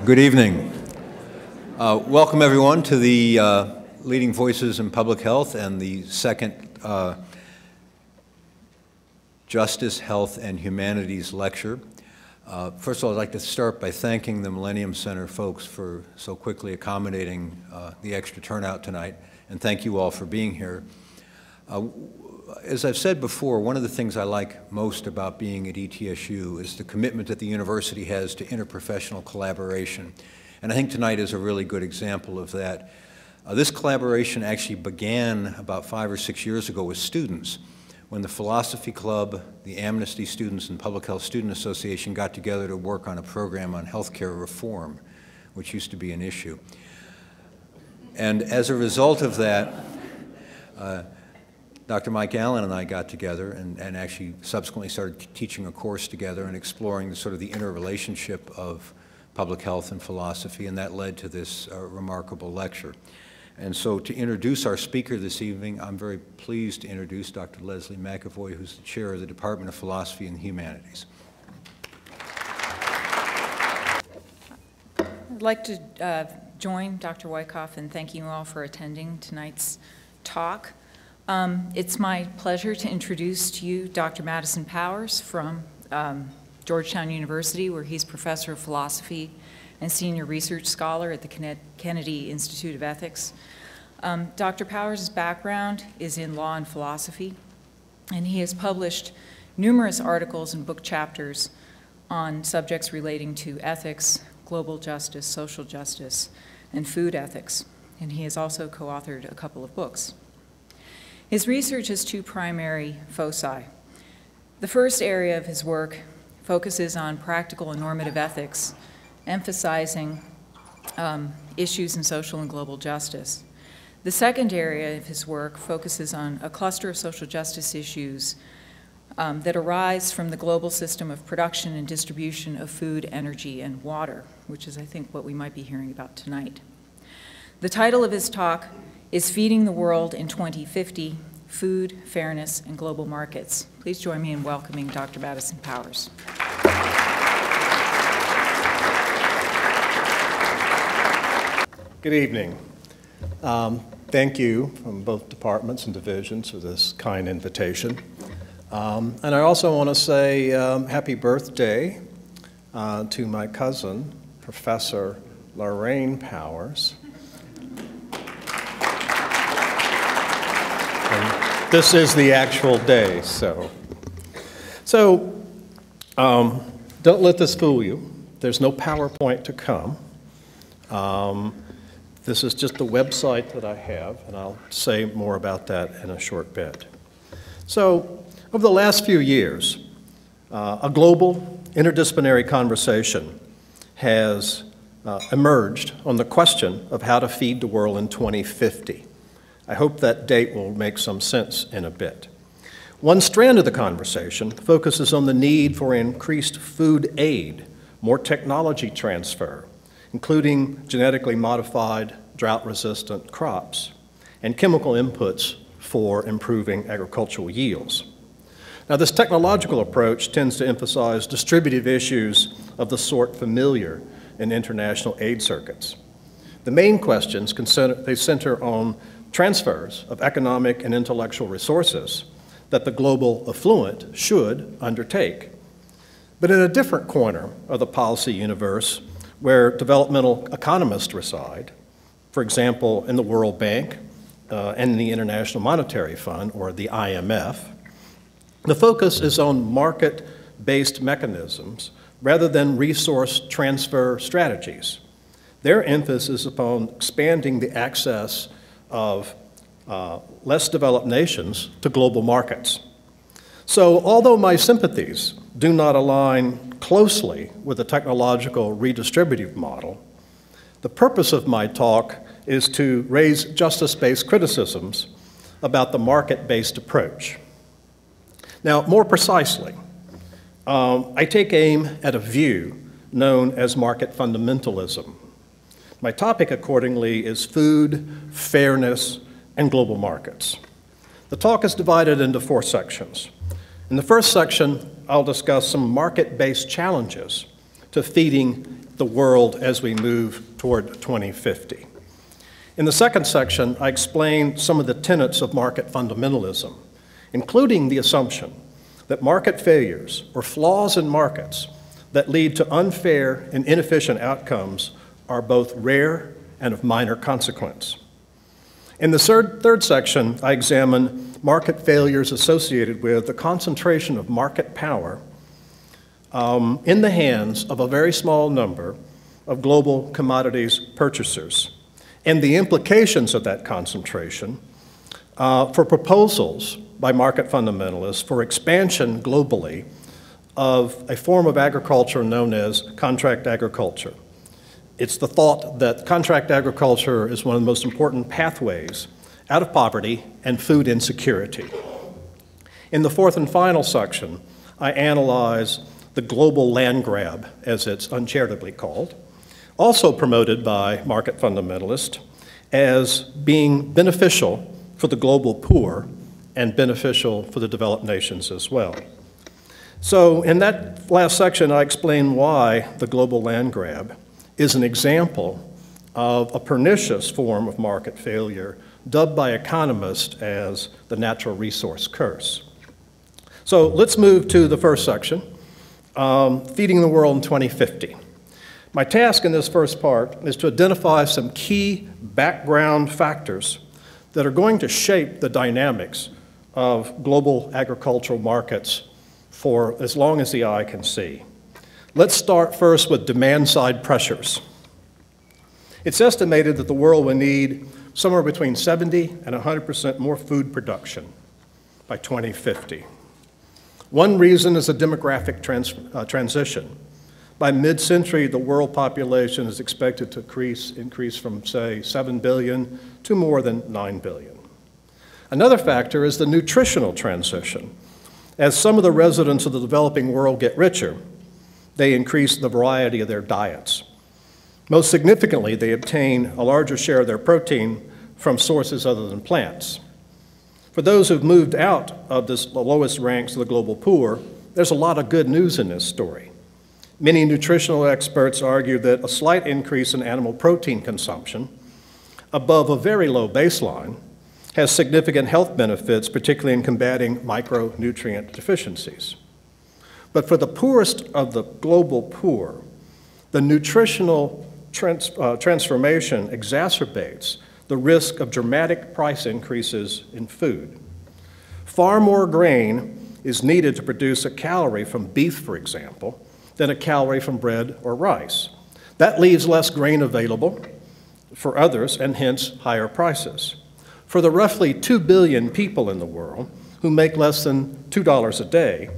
Good evening. Welcome everyone to the Leading Voices in Public Health and the second Justice, Health, and Humanities lecture. First of all, I'd like to start by thanking the Millennium Center folks for so quickly accommodating the extra turnout tonight, and thank you all for being here. As I've said before, one of the things I like most about being at ETSU is the commitment that the university has to interprofessional collaboration. And I think tonight is a really good example of that. This collaboration actually began about 5 or 6 years ago with students when the Philosophy Club, the Amnesty Students, and Public Health Student Association got together to work on a program on healthcare reform, which used to be an issue. And as a result of that, Dr. Mike Allen and I got together and actually subsequently started teaching a course together and exploring sort of the interrelationship of public health and philosophy, and that led to this remarkable lecture. And so to introduce our speaker this evening, I'm very pleased to introduce Dr. Leslie McAvoy, who's the chair of the Department of Philosophy and Humanities. I'd like to join Dr. Wyckoff in thanking you all for attending tonight's talk. It's my pleasure to introduce to you Dr. Madison Powers from Georgetown University, where he's professor of philosophy and senior research scholar at the Kennedy Institute of Ethics. Dr. Powers' background is in law and philosophy, and he has published numerous articles and book chapters on subjects relating to ethics, global justice, social justice, and food ethics. And he has also co-authored a couple of books. His research has two primary foci. The first area of his work focuses on practical and normative ethics, emphasizing issues in social and global justice. The second area of his work focuses on a cluster of social justice issues that arise from the global system of production and distribution of food, energy, and water, which is, I think, what we might be hearing about tonight. The title of his talk is Feeding the World in 2050, Food, Fairness, and Global Markets. Please join me in welcoming Dr. Madison Powers. Good evening. Thank you from both departments and divisions for this kind invitation. And I also want to say happy birthday to my cousin, Professor Lorraine Powers. And this is the actual day, so don't let this fool you. There's no PowerPoint to come. This is just the website that I have, and I'll say more about that in a short bit. So, over the last few years, a global interdisciplinary conversation has emerged on the question of how to feed the world in 2050. I hope that date will make some sense in a bit. One strand of the conversation focuses on the need for increased food aid, more technology transfer, including genetically modified, drought-resistant crops, and chemical inputs for improving agricultural yields. Now, this technological approach tends to emphasize distributive issues of the sort familiar in international aid circuits. The main questions they center on transfers of economic and intellectual resources that the global affluent should undertake. But in a different corner of the policy universe, where developmental economists reside, for example, in the World Bank and the International Monetary Fund, or the IMF, the focus is on market-based mechanisms rather than resource transfer strategies. Their emphasis is upon expanding the access of less developed nations to global markets. So although my sympathies do not align closely with the technological redistributive model, the purpose of my talk is to raise justice-based criticisms about the market-based approach. Now, more precisely, I take aim at a view known as market fundamentalism. My topic, accordingly, is food, fairness, and global markets. The talk is divided into 4 sections. In the first section, I'll discuss some market-based challenges to feeding the world as we move toward 2050. In the second section, I explain some of the tenets of market fundamentalism, including the assumption that market failures or flaws in markets that lead to unfair and inefficient outcomes are both rare and of minor consequence. In the third section, I examine market failures associated with the concentration of market power in the hands of a very small number of global commodities purchasers, and the implications of that concentration for proposals by market fundamentalists for expansion globally of a form of agriculture known as contract agriculture. It's the thought that contract agriculture is one of the most important pathways out of poverty and food insecurity. In the fourth and final section, I analyze the global land grab, as it's uncharitably called, also promoted by market fundamentalists as being beneficial for the global poor and beneficial for the developed nations as well. So in that last section, I explain why the global land grab is an example of a pernicious form of market failure dubbed by economists as the natural resource curse. So let's move to the first section, feeding the world in 2050. My task in this first part is to identify some key background factors that are going to shape the dynamics of global agricultural markets for as long as the eye can see. Let's start first with demand-side pressures. It's estimated that the world will need somewhere between 70 and 100% more food production by 2050. One reason is a demographic transition. By mid-century, the world population is expected to increase from, say, 7 billion to more than 9 billion. Another factor is the nutritional transition. As some of the residents of the developing world get richer, they increase the variety of their diets. Most significantly, they obtain a larger share of their protein from sources other than plants. For those who've moved out of the lowest ranks of the global poor, there's a lot of good news in this story. Many nutritional experts argue that a slight increase in animal protein consumption above a very low baseline has significant health benefits, particularly in combating micronutrient deficiencies. But for the poorest of the global poor, the nutritional transformation exacerbates the risk of dramatic price increases in food. Far more grain is needed to produce a calorie from beef, for example, than a calorie from bread or rice. That leaves less grain available for others and hence higher prices. For the roughly 2 billion people in the world who make less than $2 a day,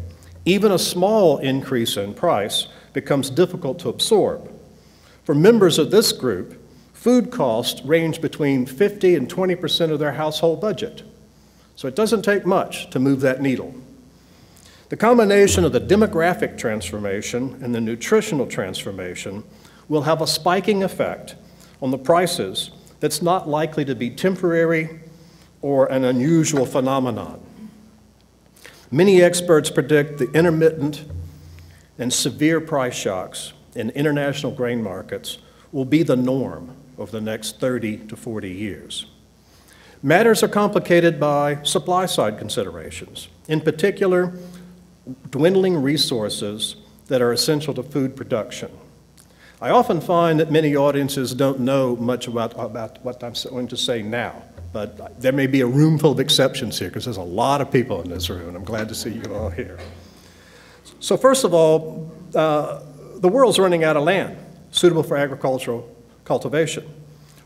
even a small increase in price becomes difficult to absorb. For members of this group, food costs range between 50 and 20% of their household budget. So it doesn't take much to move that needle. The combination of the demographic transformation and the nutritional transformation will have a spiking effect on the prices that's not likely to be temporary or an unusual phenomenon. Many experts predict the intermittent and severe price shocks in international grain markets will be the norm over the next 30 to 40 years. Matters are complicated by supply-side considerations, in particular, dwindling resources that are essential to food production. I often find that many audiences don't know much about what I'm going to say now, but there may be a room full of exceptions here because there's a lot of people in this room, and I'm glad to see you all here. So first of all, the world's running out of land suitable for agricultural cultivation.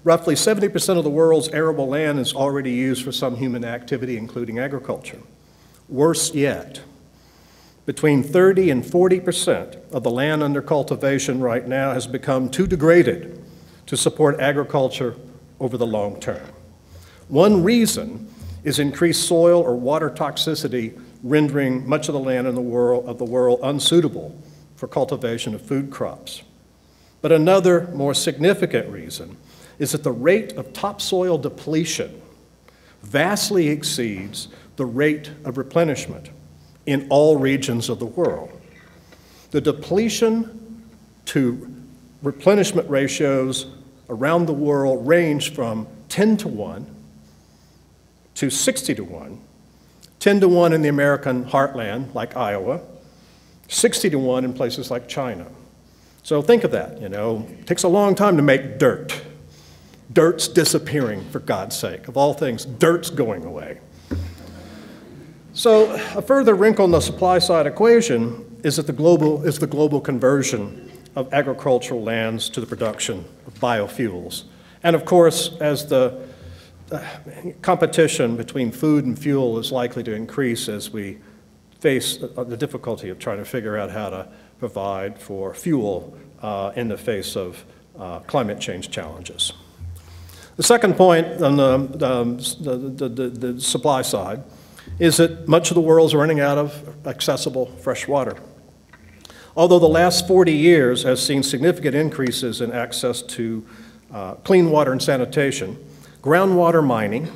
Roughly 70% of the world's arable land is already used for some human activity, including agriculture. Worse yet, between 30 and 40% of the land under cultivation right now has become too degraded to support agriculture over the long term. One reason is increased soil or water toxicity, rendering much of the land in the world unsuitable for cultivation of food crops. But another more significant reason is that the rate of topsoil depletion vastly exceeds the rate of replenishment in all regions of the world. The depletion to replenishment ratios around the world range from 10 to 1 to 60 to 1, 10 to 1 in the American heartland, like Iowa, 60 to 1 in places like China. So think of that, you know, it takes a long time to make dirt. Dirt's disappearing, for God's sake. Of all things, dirt's going away. So a further wrinkle in the supply side equation is the global conversion of agricultural lands to the production of biofuels. And of course, as the competition between food and fuel is likely to increase as we face the difficulty of trying to figure out how to provide for fuel in the face of climate change challenges. The second point on the supply side is that much of the world's running out of accessible fresh water. Although the last 40 years has seen significant increases in access to clean water and sanitation, groundwater mining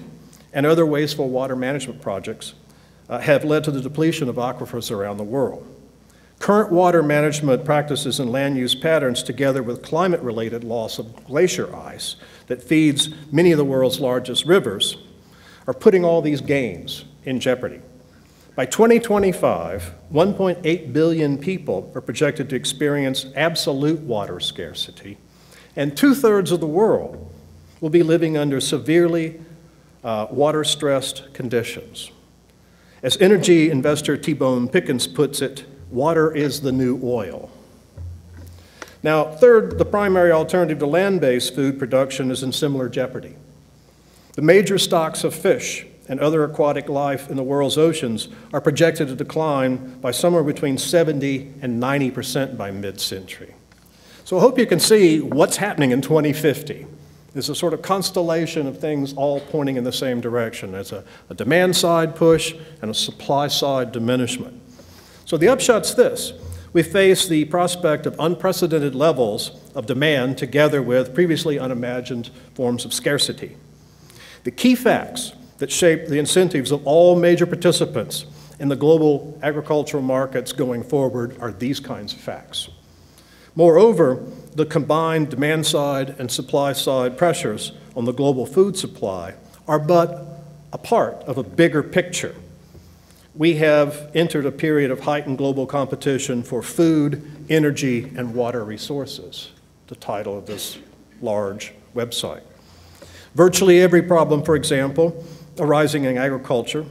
and other wasteful water management projects have led to the depletion of aquifers around the world. Current water management practices and land use patterns, together with climate-related loss of glacier ice that feeds many of the world's largest rivers, are putting all these gains in jeopardy. By 2025, 1.8 billion people are projected to experience absolute water scarcity, and 2/3 of the world will be living under severely water-stressed conditions. As energy investor T-Bone Pickens puts it, water is the new oil. Now, third, the primary alternative to land-based food production is in similar jeopardy. The major stocks of fish and other aquatic life in the world's oceans are projected to decline by somewhere between 70% and 90% by mid-century. So I hope you can see what's happening in 2050. There's a sort of constellation of things all pointing in the same direction. There's a demand-side push and a supply-side diminishment. So the upshot's this. We face the prospect of unprecedented levels of demand together with previously unimagined forms of scarcity. The key facts that shape the incentives of all major participants in the global agricultural markets going forward are these kinds of facts. Moreover, the combined demand-side and supply-side pressures on the global food supply are but a part of a bigger picture. We have entered a period of heightened global competition for food, energy, and water resources, the title of this large website. Virtually every problem, for example, arising in agriculture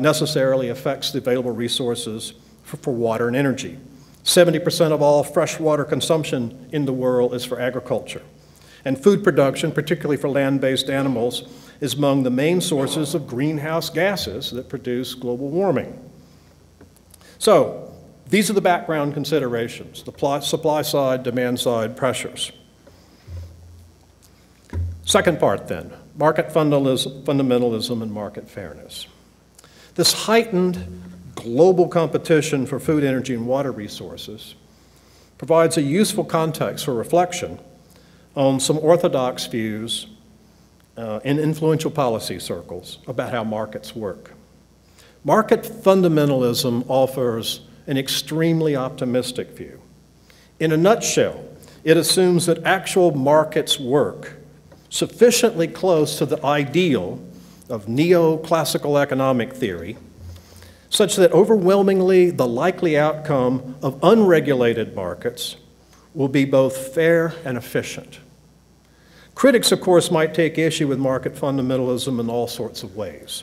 necessarily affects the available resources for water and energy. 70% of all freshwater consumption in the world is for agriculture. And food production, particularly for land-based animals, is among the main sources of greenhouse gases that produce global warming. So, these are the background considerations, the supply side, demand side pressures. Second part then, market fundamentalism and market fairness. This heightened global competition for food, energy, and water resources provides a useful context for reflection on some orthodox views in influential policy circles about how markets work. Market fundamentalism offers an extremely optimistic view. In a nutshell, it assumes that actual markets work sufficiently close to the ideal of neoclassical economic theory, such that overwhelmingly the likely outcome of unregulated markets will be both fair and efficient. Critics, of course, might take issue with market fundamentalism in all sorts of ways.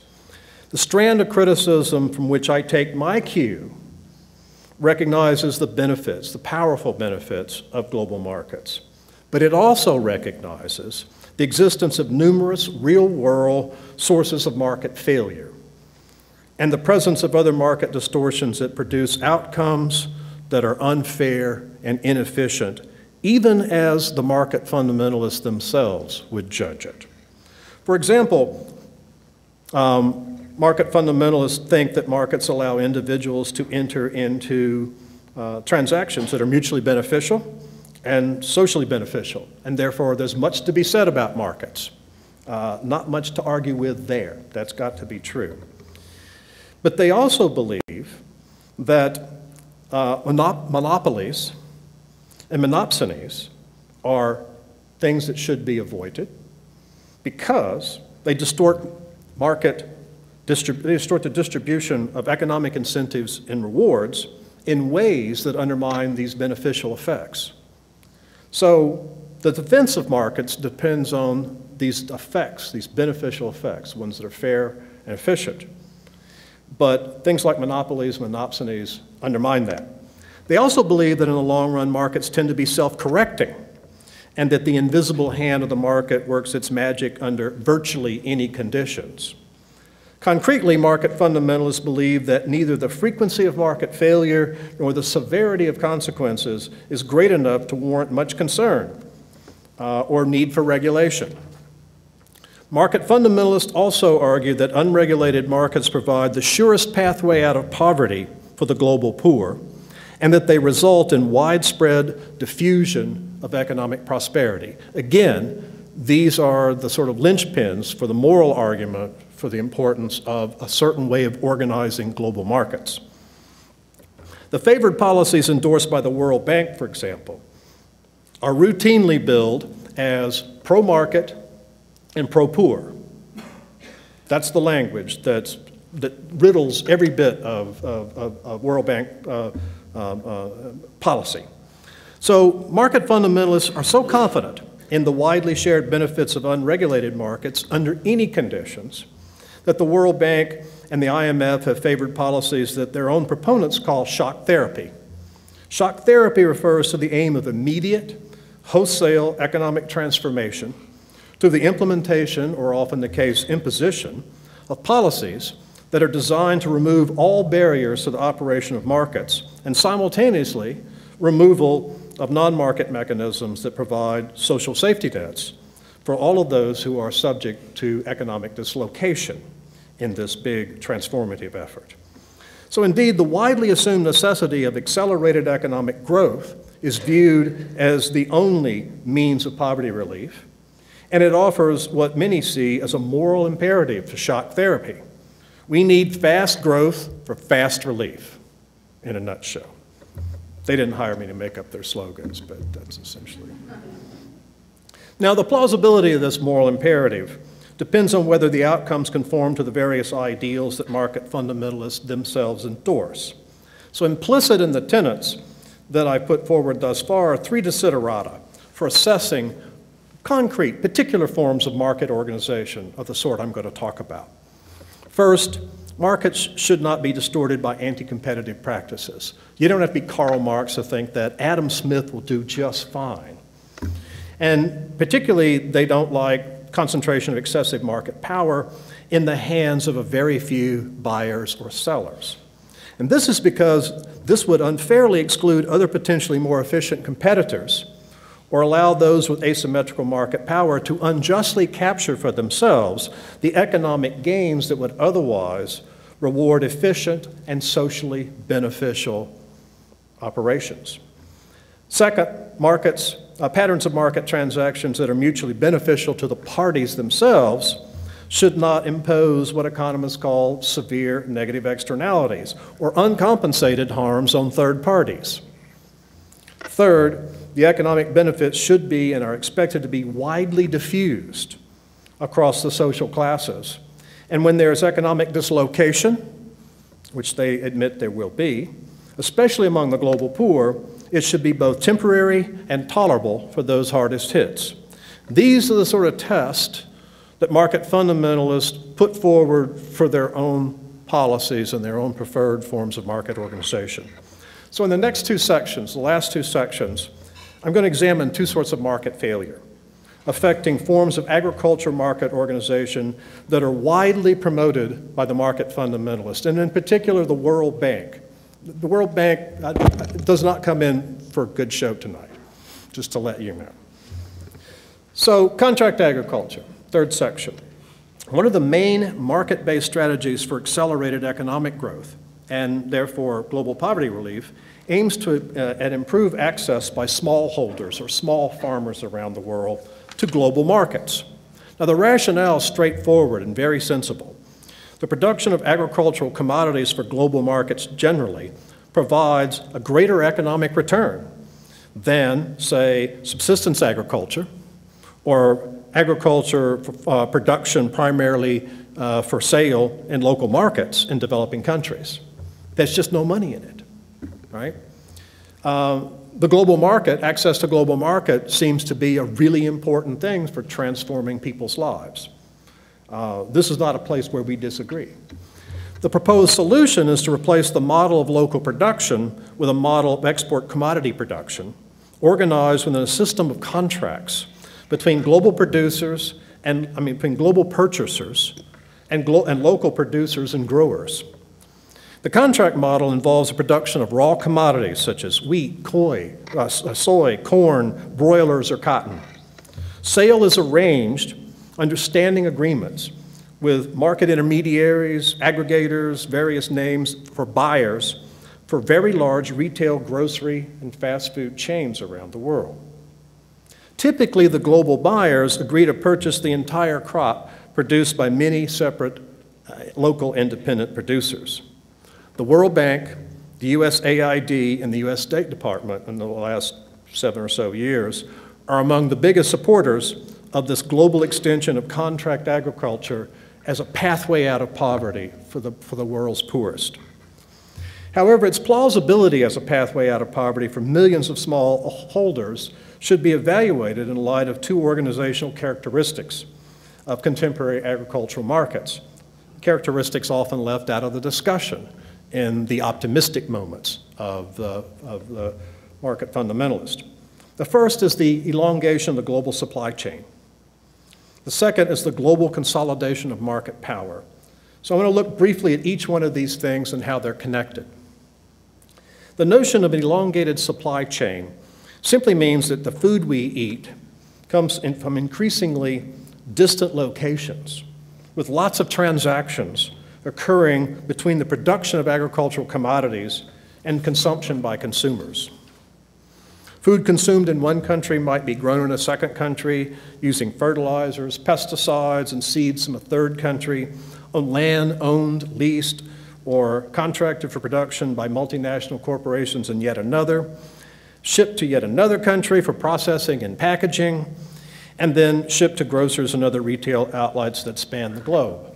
The strand of criticism from which I take my cue recognizes the benefits, the powerful benefits of global markets. But it also recognizes the existence of numerous real-world sources of market failure and the presence of other market distortions that produce outcomes that are unfair and inefficient, even as the market fundamentalists themselves would judge it. For example, market fundamentalists think that markets allow individuals to enter into transactions that are mutually beneficial and socially beneficial, and therefore there's much to be said about markets. Not much to argue with there. That's got to be true. But they also believe that monopolies and monopsonies are things that should be avoided because they distort the distribution of economic incentives and rewards in ways that undermine these beneficial effects. So the defense of markets depends on these effects, these beneficial effects, ones that are fair and efficient. But things like monopolies, monopsonies undermine that. They also believe that in the long run, markets tend to be self-correcting and that the invisible hand of the market works its magic under virtually any conditions. Concretely, market fundamentalists believe that neither the frequency of market failure nor the severity of consequences is great enough to warrant much concern or need for regulation. Market fundamentalists also argue that unregulated markets provide the surest pathway out of poverty for the global poor, and that they result in widespread diffusion of economic prosperity. Again, these are the sort of linchpins for the moral argument for the importance of a certain way of organizing global markets. The favored policies endorsed by the World Bank, for example, are routinely billed as pro-market and pro-poor. That's the language that riddles every bit of World Bank policy. So market fundamentalists are so confident in the widely shared benefits of unregulated markets under any conditions that the World Bank and the IMF have favored policies that their own proponents call shock therapy. Shock therapy refers to the aim of immediate, wholesale economic transformation through the implementation, or often the case imposition, of policies that are designed to remove all barriers to the operation of markets and simultaneously removal of non-market mechanisms that provide social safety nets for all of those who are subject to economic dislocation in this big transformative effort. So indeed, the widely assumed necessity of accelerated economic growth is viewed as the only means of poverty relief, and it offers what many see as a moral imperative to shock therapy. We need fast growth for fast relief, in a nutshell. They didn't hire me to make up their slogans, but that's essentially. Now, the plausibility of this moral imperative depends on whether the outcomes conform to the various ideals that market fundamentalists themselves endorse. So implicit in the tenets that I put forward thus far are three desiderata for assessing concrete, particular forms of market organization of the sort I'm going to talk about. First, markets should not be distorted by anti-competitive practices. You don't have to be Karl Marx to think that Adam Smith will do just fine. And particularly, they don't like concentration of excessive market power in the hands of a very few buyers or sellers. And this is because this would unfairly exclude other potentially more efficient competitors or allow those with asymmetrical market power to unjustly capture for themselves the economic gains that would otherwise reward efficient and socially beneficial operations. Second, patterns of market transactions that are mutually beneficial to the parties themselves should not impose what economists call severe negative externalities or uncompensated harms on third parties. Third, the economic benefits should be and are expected to be widely diffused across the social classes. And when there is economic dislocation, which they admit there will be, especially among the global poor, it should be both temporary and tolerable for those hardest hits. These are the sort of tests that market fundamentalists put forward for their own policies and their own preferred forms of market organization. So in the next two sections, the last two sections, I'm going to examine two sorts of market failure affecting forms of agriculture market organization that are widely promoted by the market fundamentalists, and in particular the World Bank. The World Bank does not come in for a good show tonight, just to let you know. So contract agriculture, third section. One of the main market-based strategies for accelerated economic growth and therefore global poverty relief aims at improve access by smallholders or small farmers around the world to global markets. Now the rationale is straightforward and very sensible. The production of agricultural commodities for global markets generally provides a greater economic return than, say, subsistence agriculture or agriculture production primarily for sale in local markets in developing countries. There's just no money in it, right? The global market, access to global market, seems to be a really important thing for transforming people's lives. This is not a place where we disagree. The proposed solution is to replace the model of local production with a model of export commodity production, organized within a system of contracts between global producers between global purchasers and local producers and growers. The contract model involves the production of raw commodities such as wheat, soy, corn, broilers, or cotton. Sale is arranged under standing agreements with market intermediaries, aggregators, various names for buyers for very large retail, grocery, and fast food chains around the world. Typically, the global buyers agree to purchase the entire crop produced by many separate local independent producers. The World Bank, the USAID, and the US State Department in the last 7 or so years are among the biggest supporters of this global extension of contract agriculture as a pathway out of poverty for the world's poorest. However, its plausibility as a pathway out of poverty for millions of small holders should be evaluated in light of two organizational characteristics of contemporary agricultural markets, characteristics often left out of the discussion in the optimistic moments of the market fundamentalist. The first is the elongation of the global supply chain. The second is the global consolidation of market power. So I'm going to look briefly at each one of these things and how they're connected. The notion of an elongated supply chain simply means that the food we eat comes in from increasingly distant locations with lots of transactions occurring between the production of agricultural commodities and consumption by consumers. Food consumed in one country might be grown in a second country using fertilizers, pesticides, and seeds from a third country on land owned, leased, or contracted for production by multinational corporations in yet another, shipped to yet another country for processing and packaging, and then shipped to grocers and other retail outlets that span the globe.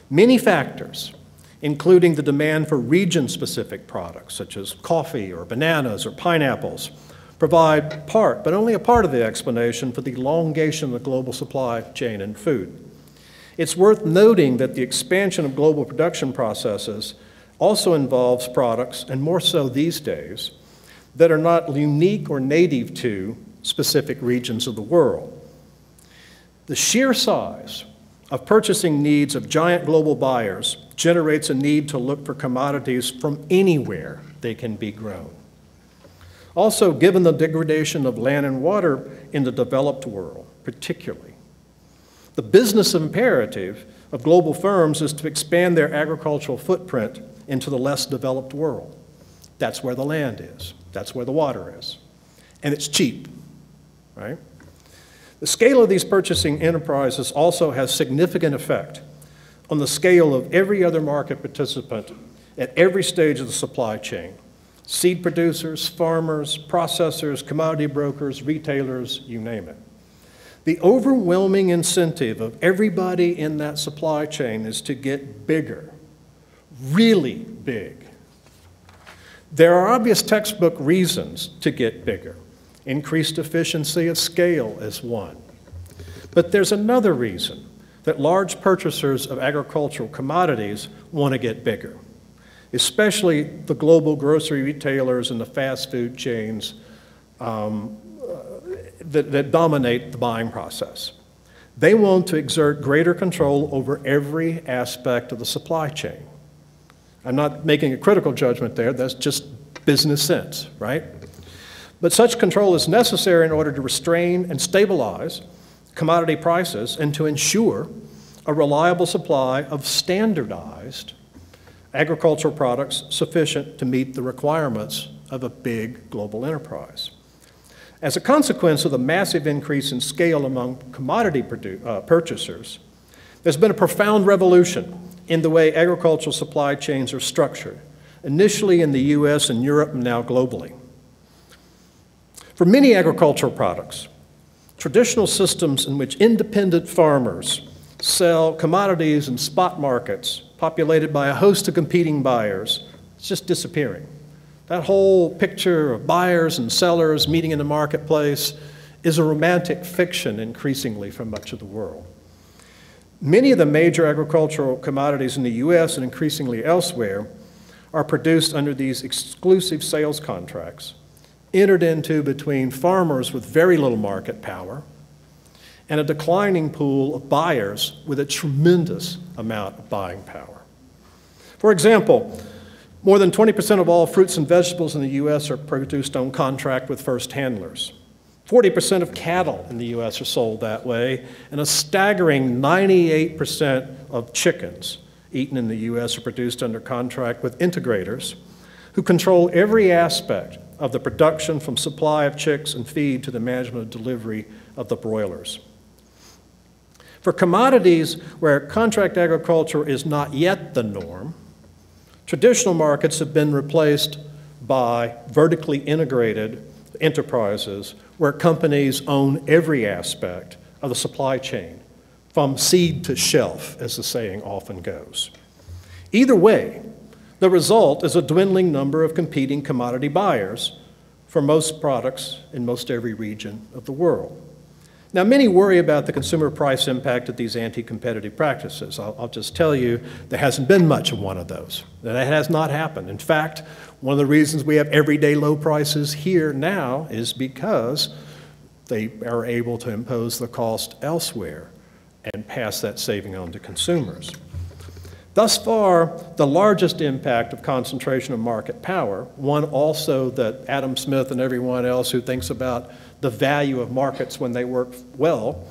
Many factors, including the demand for region-specific products, such as coffee or bananas or pineapples, provide part, but only a part of the explanation for the elongation of the global supply chain in food. It's worth noting that the expansion of global production processes also involves products, and more so these days, that are not unique or native to specific regions of the world. The sheer size of purchasing needs of giant global buyers generates a need to look for commodities from anywhere they can be grown. Also, given the degradation of land and water in the developed world, particularly, the business imperative of global firms is to expand their agricultural footprint into the less developed world. That's where the land is. That's where the water is. And it's cheap, right? The scale of these purchasing enterprises also has significant effect on the scale of every other market participant at every stage of the supply chain: seed producers, farmers, processors, commodity brokers, retailers, you name it. The overwhelming incentive of everybody in that supply chain is to get bigger, really big. There are obvious textbook reasons to get bigger. Increased efficiency of scale is one. But there's another reason that large purchasers of agricultural commodities want to get bigger, especially the global grocery retailers and the fast food chains that dominate the buying process. They want to exert greater control over every aspect of the supply chain. I'm not making a critical judgment there, that's just business sense, right? But such control is necessary in order to restrain and stabilize commodity prices and to ensure a reliable supply of standardized agricultural products sufficient to meet the requirements of a big global enterprise. As a consequence of the massive increase in scale among commodity purchasers, there's been a profound revolution in the way agricultural supply chains are structured, initially in the US and Europe and now globally. For many agricultural products, traditional systems in which independent farmers sell commodities in spot markets populated by a host of competing buyers, it's just disappearing. That whole picture of buyers and sellers meeting in the marketplace is a romantic fiction increasingly for much of the world. Many of the major agricultural commodities in the US and increasingly elsewhere are produced under these exclusive sales contracts entered into between farmers with very little market power and a declining pool of buyers with a tremendous amount of buying power. For example, more than 20% of all fruits and vegetables in the US are produced on contract with first handlers. 40% of cattle in the US are sold that way, and a staggering 98% of chickens eaten in the US are produced under contract with integrators who control every aspect of the production from supply of chicks and feed to the management and delivery of the broilers. For commodities where contract agriculture is not yet the norm, traditional markets have been replaced by vertically integrated enterprises where companies own every aspect of the supply chain, from seed to shelf, as the saying often goes. Either way, the result is a dwindling number of competing commodity buyers for most products in most every region of the world. Now, many worry about the consumer price impact of these anti-competitive practices. I'll just tell you, there hasn't been much of one of those. That has not happened. In fact, one of the reasons we have everyday low prices here now is because they are able to impose the cost elsewhere and pass that saving on to consumers. Thus far, the largest impact of concentration of market power, one also that Adam Smith and everyone else who thinks about the value of markets when they work well,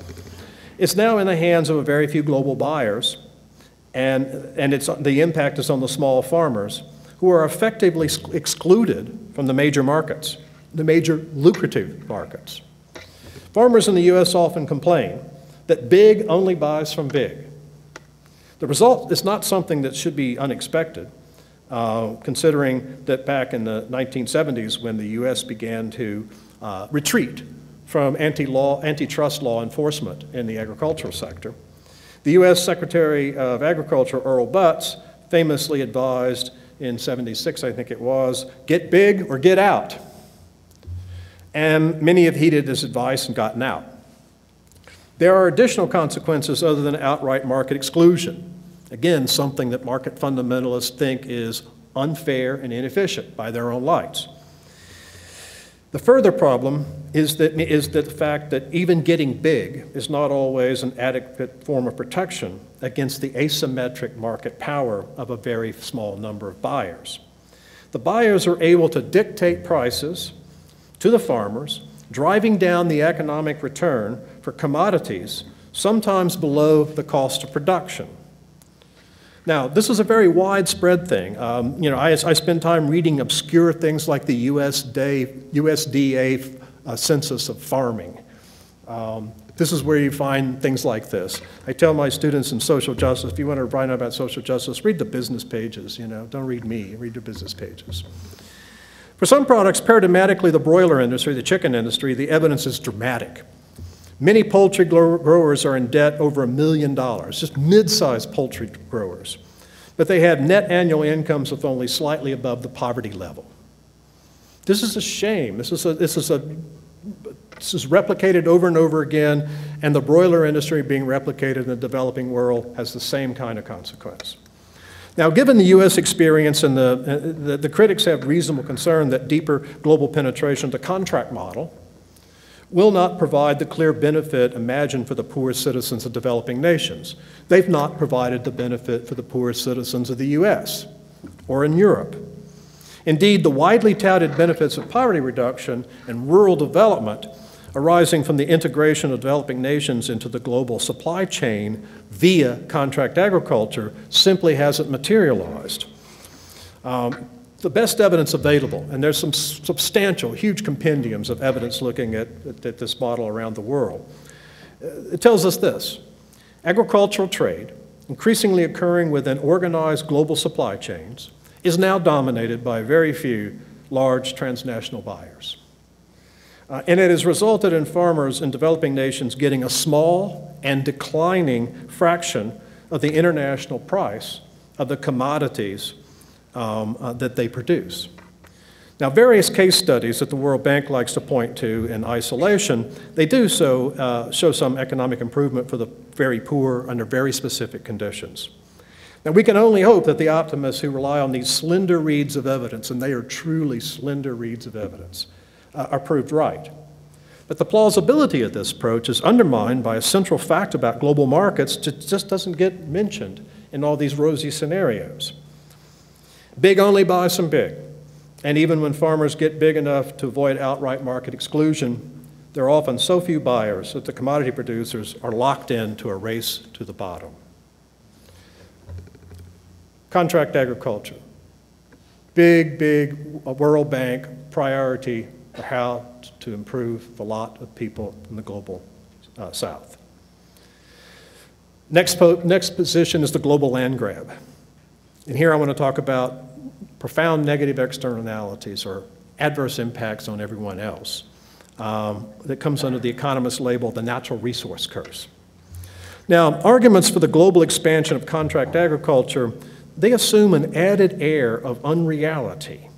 is now in the hands of a very few global buyers, and the impact is on the small farmers who are effectively excluded from the major markets, the major lucrative markets. Farmers in the US often complain that big only buys from big. The result is not something that should be unexpected, considering that back in the 1970s when the US began to retreat from antitrust law enforcement in the agricultural sector, the US Secretary of Agriculture, Earl Butz, famously advised in '76, I think it was, get big or get out. And many have heeded this advice and gotten out. There are additional consequences other than outright market exclusion. Again, something that market fundamentalists think is unfair and inefficient by their own lights. The further problem is the fact that even getting big is not always an adequate form of protection against the asymmetric market power of a very small number of buyers. The buyers are able to dictate prices to the farmers, driving down the economic return for commodities, sometimes below the cost of production. Now, this is a very widespread thing. I spend time reading obscure things like the USDA census of farming. This is where you find things like this. I tell my students in social justice, if you want to find out about social justice, read the business pages, don't read me, read the business pages. For some products, paradigmatically the broiler industry, the chicken industry, the evidence is dramatic. Many poultry growers are in debt over $1 million, just mid-sized poultry growers. But they have net annual incomes of only slightly above the poverty level. This is a shame. This is replicated over and over again, and the broiler industry being replicated in the developing world has the same kind of consequence. Now, given the U.S. experience, and the critics have reasonable concern that deeper global penetration of the contract model will not provide the clear benefit imagined for the poorest citizens of developing nations. They've not provided the benefit for the poorest citizens of the US or in Europe. Indeed, the widely touted benefits of poverty reduction and rural development arising from the integration of developing nations into the global supply chain via contract agriculture simply hasn't materialized. The best evidence available, and there's some substantial, huge compendiums of evidence looking at this model around the world. It tells us this: agricultural trade, increasingly occurring within organized global supply chains, is now dominated by very few large transnational buyers. And it has resulted in farmers in developing nations getting a small and declining fraction of the international price of the commodities that they produce. Now, various case studies that the World Bank likes to point to in isolation, they do so show some economic improvement for the very poor under very specific conditions. Now, we can only hope that the optimists who rely on these slender reeds of evidence, and they are truly slender reeds of evidence, are proved right. But the plausibility of this approach is undermined by a central fact about global markets that just doesn't get mentioned in all these rosy scenarios. Big only buy some big. And even when farmers get big enough to avoid outright market exclusion, there are often so few buyers that the commodity producers are locked into a race to the bottom. Contract agriculture. Big World Bank priority for how to improve the lot of people in the global South. Next position is the global land grab. And here I want to talk about profound negative externalities or adverse impacts on everyone else that comes under the economist label, the natural resource curse. Now, arguments for the global expansion of contract agriculture, they assume an added air of unreality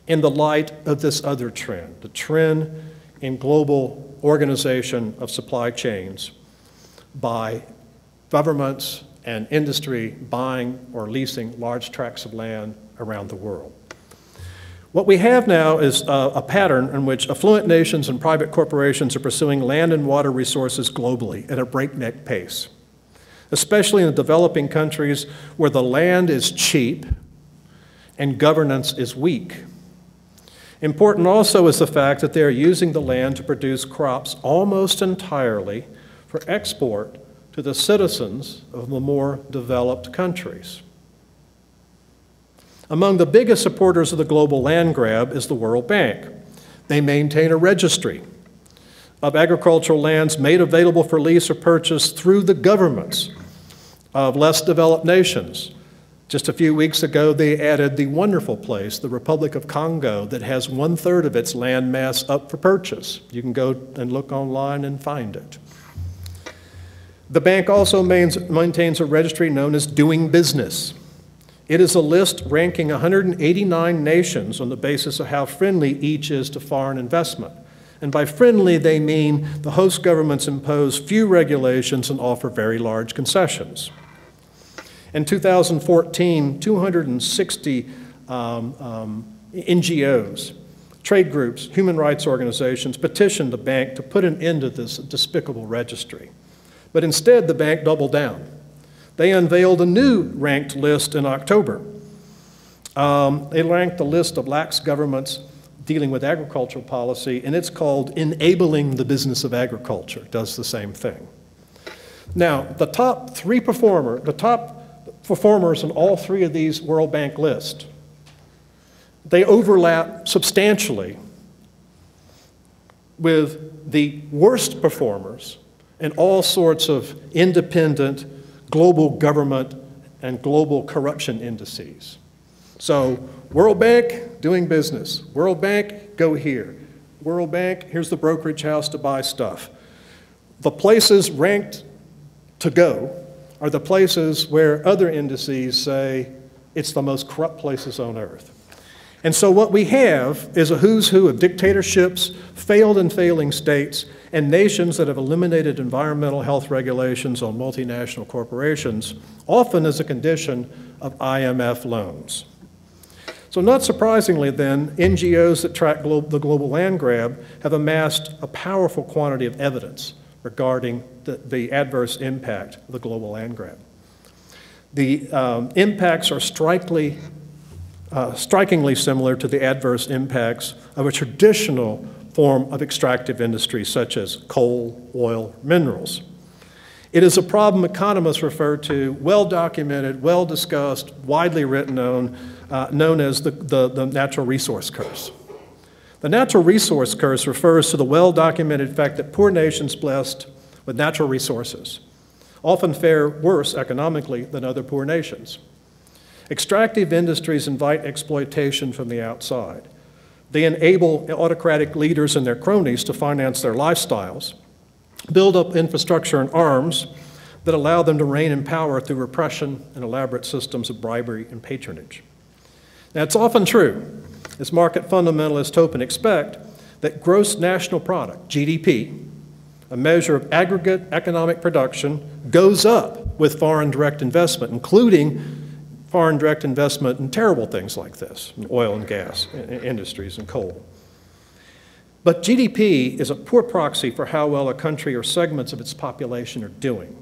in the light of this other trend, the trend in global organization of supply chains by governments and industry buying or leasing large tracts of land around the world. What we have now is a pattern in which affluent nations and private corporations are pursuing land and water resources globally at a breakneck pace, especially in the developing countries where the land is cheap and governance is weak. Important also is the fact that they are using the land to produce crops almost entirely for export to the citizens of the more developed countries. Among the biggest supporters of the global land grab is the World Bank. They maintain a registry of agricultural lands made available for lease or purchase through the governments of less developed nations. Just a few weeks ago, they added the wonderful place, the Republic of Congo, that has 1/3 of its land mass up for purchase. You can go and look online and find it. The bank also maintains a registry known as Doing Business. It is a list ranking 189 nations on the basis of how friendly each is to foreign investment. And by friendly, they mean the host governments impose few regulations and offer very large concessions. In 2014, 260 NGOs, trade groups, human rights organizations petitioned the bank to put an end to this despicable registry. But instead, the bank doubled down. They unveiled a new ranked list in October. They ranked the list of lax governments dealing with agricultural policy, and it's called Enabling the Business of Agriculture. It does the same thing. Now, the top performers in all three of these World Bank lists, they overlap substantially with the worst performers in all sorts of independent global government and global corruption indices. So, World Bank, Doing Business. World Bank, go here. World Bank, here's the brokerage house to buy stuff. The places ranked to go are the places where other indices say it's the most corrupt places on earth. And so what we have is a who's who of dictatorships, failed and failing states, and nations that have eliminated environmental health regulations on multinational corporations, often as a condition of IMF loans. So not surprisingly then, NGOs that track the global land grab have amassed a powerful quantity of evidence regarding the adverse impact of the global land grab. The impacts are strikingly similar to the adverse impacts of a traditional form of extractive industry such as coal, oil, minerals. It is a problem economists refer to, well-documented, well-discussed, widely written known as the natural resource curse. The natural resource curse refers to the well-documented fact that poor nations blessed with natural resources often fare worse economically than other poor nations. Extractive industries invite exploitation from the outside. They enable autocratic leaders and their cronies to finance their lifestyles, build up infrastructure and arms that allow them to reign in power through repression and elaborate systems of bribery and patronage. Now, it's often true, as market fundamentalists hope and expect, that gross national product, GDP, a measure of aggregate economic production, goes up with foreign direct investment, including foreign direct investment in terrible things like this, in oil and gas industries and coal. But GDP is a poor proxy for how well a country or segments of its population are doing.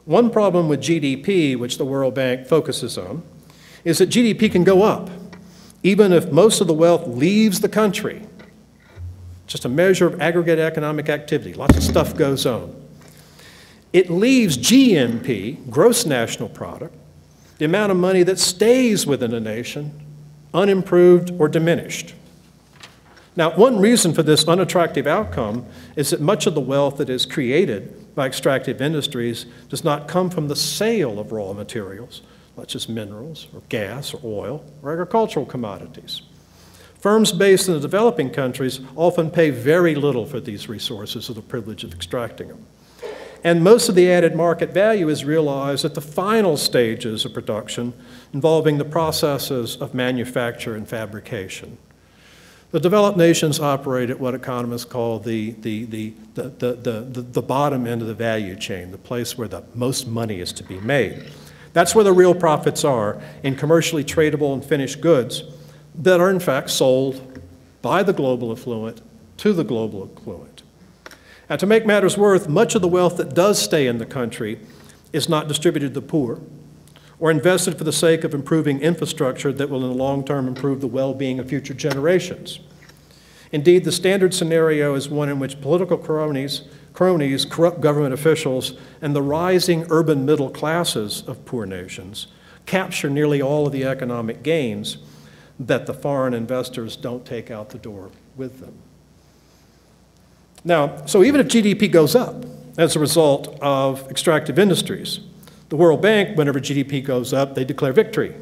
One problem with GDP, which the World Bank focuses on, is that GDP can go up, even if most of the wealth leaves the country. Just a measure of aggregate economic activity. Lots of stuff goes on. It leaves GNP, gross national product, the amount of money that stays within a nation, unimproved or diminished. Now, one reason for this unattractive outcome is that much of the wealth that is created by extractive industries does not come from the sale of raw materials, such as minerals or gas or oil or agricultural commodities. Firms based in the developing countries often pay very little for these resources or the privilege of extracting them. And most of the added market value is realized at the final stages of production involving the processes of manufacture and fabrication. The developed nations operate at what economists call the bottom end of the value chain, the place where the most money is to be made. That's where the real profits are in commercially tradable and finished goods that are in fact sold by the global affluent to the global affluent. And to make matters worse, much of the wealth that does stay in the country is not distributed to the poor or invested for the sake of improving infrastructure that will in the long term improve the well-being of future generations. Indeed, the standard scenario is one in which political cronies, corrupt government officials, and the rising urban middle classes of poor nations capture nearly all of the economic gains that the foreign investors don't take out the door with them. Now, so even if GDP goes up as a result of extractive industries, the World Bank, whenever GDP goes up, they declare victory.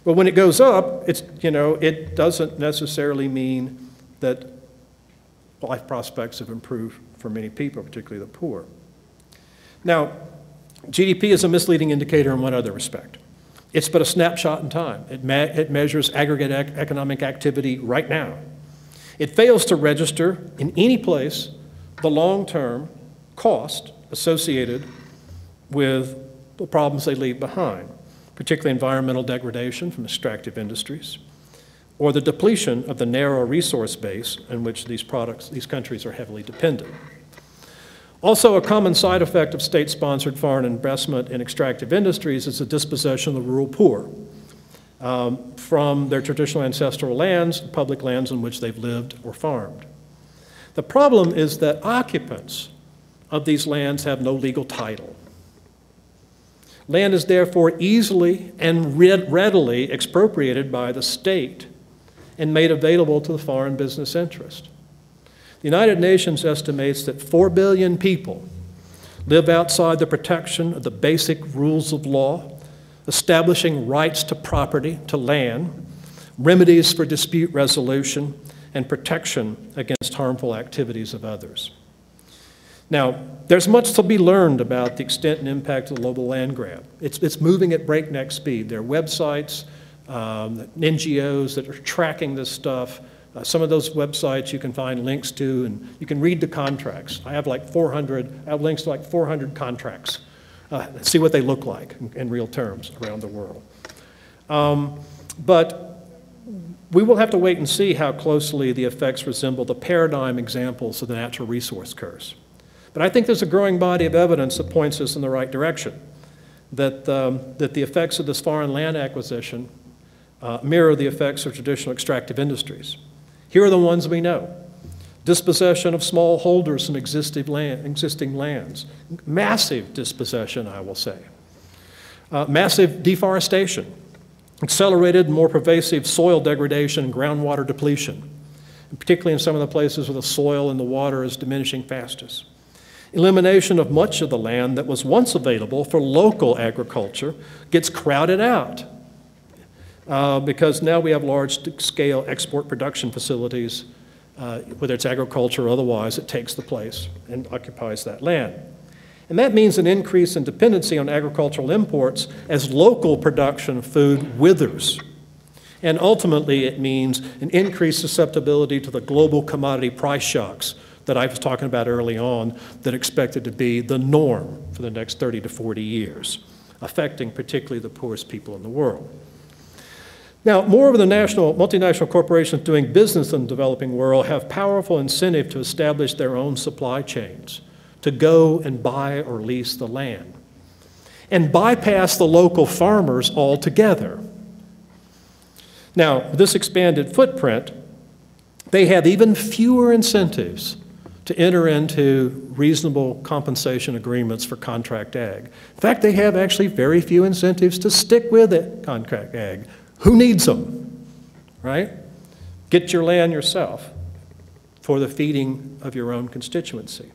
But when it goes up, it doesn't necessarily mean that life prospects have improved for many people, particularly the poor. Now, GDP is a misleading indicator in one other respect. It's but a snapshot in time. It measures aggregate economic activity right now. It fails to register in any place the long-term cost associated with the problems they leave behind, particularly environmental degradation from extractive industries, or the depletion of the narrow resource base in which these countries are heavily dependent. Also, a common side effect of state-sponsored foreign investment in extractive industries is the dispossession of the rural poor from their traditional ancestral lands, public lands in which they've lived or farmed. The problem is that occupants of these lands have no legal title. Land is therefore easily and readily expropriated by the state and made available to the foreign business interest. The United Nations estimates that 4 billion people live outside the protection of the basic rules of law, establishing rights to property, to land, remedies for dispute resolution, and protection against harmful activities of others. Now, there's much to be learned about the extent and impact of the global land grab. It's moving at breakneck speed. There are websites, NGOs that are tracking this stuff. Some of those websites you can find links to, and you can read the contracts. I have links to like 400 contracts. See what they look like in real terms around the world. But we will have to wait and see how closely the effects resemble the paradigm examples of the natural resource curse. But I think there's a growing body of evidence that points us in the right direction, that the effects of this foreign land acquisition mirror the effects of traditional extractive industries. Here are the ones we know. Dispossession of small holders in existing lands. Massive dispossession, I will say. Massive deforestation. Accelerated and more pervasive soil degradation and groundwater depletion, and particularly in some of the places where the soil and the water is diminishing fastest. Elimination of much of the land that was once available for local agriculture gets crowded out. because now we have large-scale export production facilities, whether it's agriculture or otherwise, it takes the place and occupies that land. And that means an increase in dependency on agricultural imports as local production of food withers. And ultimately, it means an increased susceptibility to the global commodity price shocks that I was talking about early on that are expected to be the norm for the next 30 to 40 years, affecting particularly the poorest people in the world. Now, more of the multinational corporations doing business in the developing world have powerful incentive to establish their own supply chains, to go and buy or lease the land, and bypass the local farmers altogether. Now, this expanded footprint, they have even fewer incentives to enter into reasonable compensation agreements for contract ag. In fact, they have actually very few incentives to stick with it, contract ag. Who needs them, right? Get your land yourself for the feeding of your own constituency.